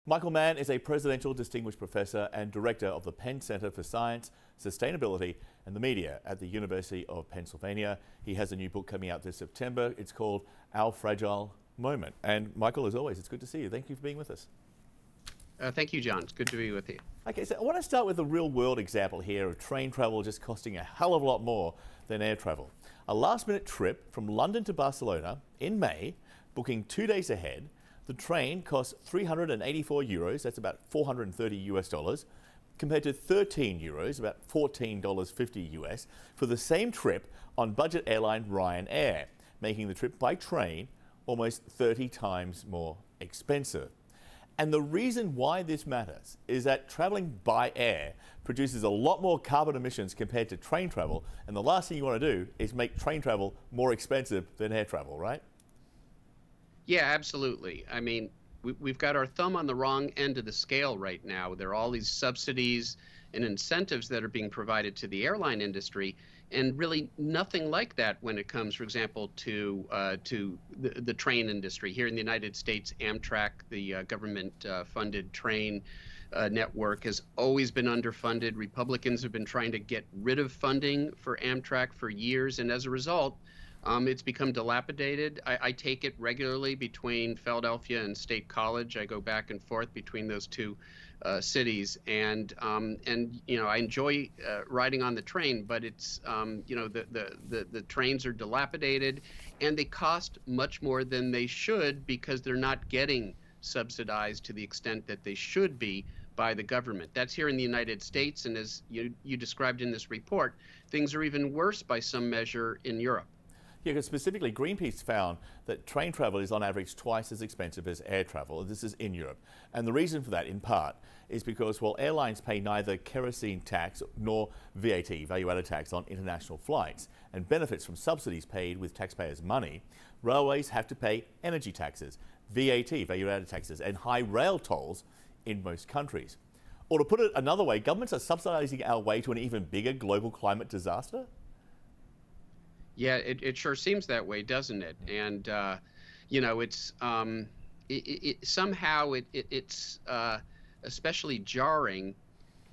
Michael Mann is a Presidential Distinguished Professor and Director of the Penn Center for Science, Sustainability and the Media at the University of Pennsylvania. He has a new book coming out this September. It's called Our Fragile Moment. And Michael, as always, it's good to see you. Thank you for being with us. Thank you, John. It's good to be with you. Okay, so I want to start with a real-world example here of train travel just costing a hell of a lot more than air travel. A last-minute trip from London to Barcelona in May, booking 2 days ahead. The train costs 384 euros, that's about 430 US dollars, compared to 13 euros, about $14.50 US, for the same trip on budget airline Ryanair, making the trip by train almost 30 times more expensive. And the reason why this matters is that traveling by air produces a lot more carbon emissions compared to train travel, and the last thing you want to do is make train travel more expensive than air travel, right? Yeah, absolutely. I mean, we've got our thumb on the wrong end of the scale right now. There are all these subsidies and incentives that are being provided to the airline industry, and really nothing like that when it comes, for example, to the train industry. Here in the United States, Amtrak, the government-funded train network, has always been underfunded. Republicans have been trying to get rid of funding for Amtrak for years, and as a result, it's become dilapidated. I take it regularly between Philadelphia and State College. I go back and forth between those two cities, and I enjoy riding on the train. But it's the trains are dilapidated, and they cost much more than they should because they're not getting subsidized to the extent that they should be by the government. That's here in the United States, and as you described in this report, things are even worse by some measure in Europe. Yeah, because specifically Greenpeace found that train travel is on average twice as expensive as air travel. This is in Europe. And the reason for that, in part, is because while airlines pay neither kerosene tax nor VAT, value-added tax, on international flights, and benefits from subsidies paid with taxpayers' money, railways have to pay energy taxes, VAT, value-added taxes, and high rail tolls in most countries. Or to put it another way, governments are subsidizing our way to an even bigger global climate disaster? Yeah, it sure seems that way, doesn't it? And it's somehow it's especially jarring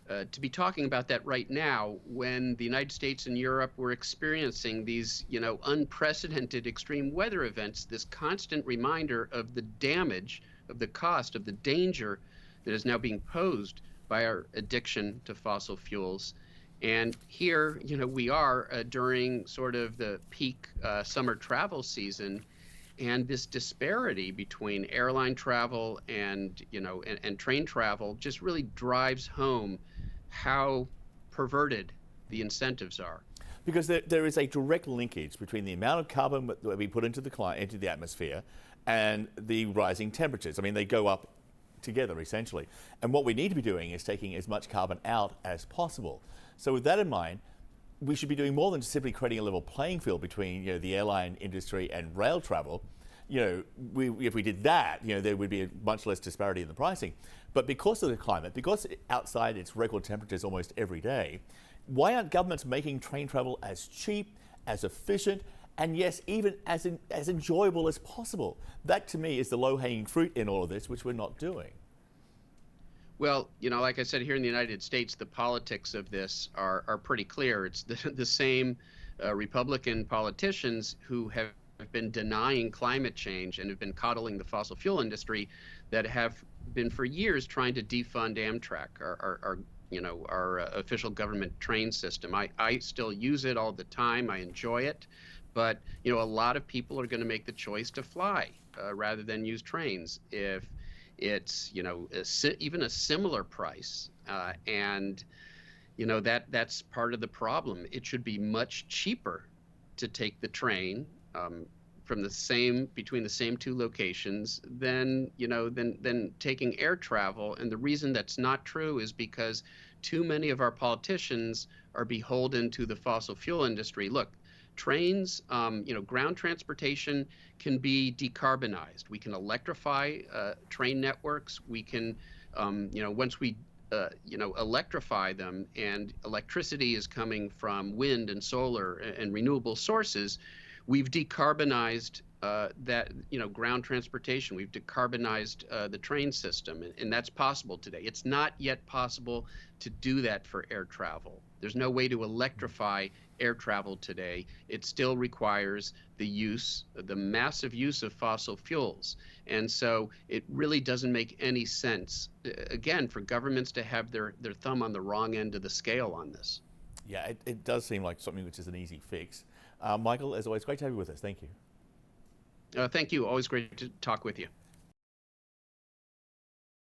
to be talking about that right now when the United States and Europe were experiencing these unprecedented extreme weather events. This constant reminder of the damage, of the cost, of the danger that is now being posed by our addiction to fossil fuels. And here, we are during sort of the peak summer travel season, and this disparity between airline travel and train travel just really drives home how perverted the incentives are. Because there is a direct linkage between the amount of carbon that we put into the atmosphere and the rising temperatures. I mean, they go up together, essentially. And what we need to be doing is taking as much carbon out as possible. So with that in mind, we should be doing more than just simply creating a level playing field between the airline industry and rail travel. If we did that, there would be a much less disparity in the pricing. But because of the climate, because outside it's record temperatures almost every day, why aren't governments making train travel as cheap, as efficient, and yes, even as enjoyable as possible? That, to me, is the low-hanging fruit in all of this, which we're not doing. Well, like I said, here in the United States, the politics of this are pretty clear. It's the same Republican politicians who have been denying climate change and have been coddling the fossil fuel industry that have been for years trying to defund Amtrak, our official government train system. I still use it all the time. I enjoy it. But, a lot of people are going to make the choice to fly rather than use trains if it's, even a similar price. And that's part of the problem. It should be much cheaper to take the train between the same two locations than taking air travel. And the reason that's not true is because too many of our politicians are beholden to the fossil fuel industry. Look, trains, ground transportation can be decarbonized. We can electrify train networks. We can, once we, electrify them, and electricity is coming from wind and solar and renewable sources, we've decarbonized that ground transportation. We've decarbonized the train system, and that's possible today. It's not yet possible to do that for air travel. There's no way to electrify air travel today. It still requires the massive use of fossil fuels. And so it really doesn't make any sense, again, for governments to have their thumb on the wrong end of the scale on this. Yeah, it does seem like something which is an easy fix. Michael, as always, great to have you with us. Thank you. Thank you. Always great to talk with you.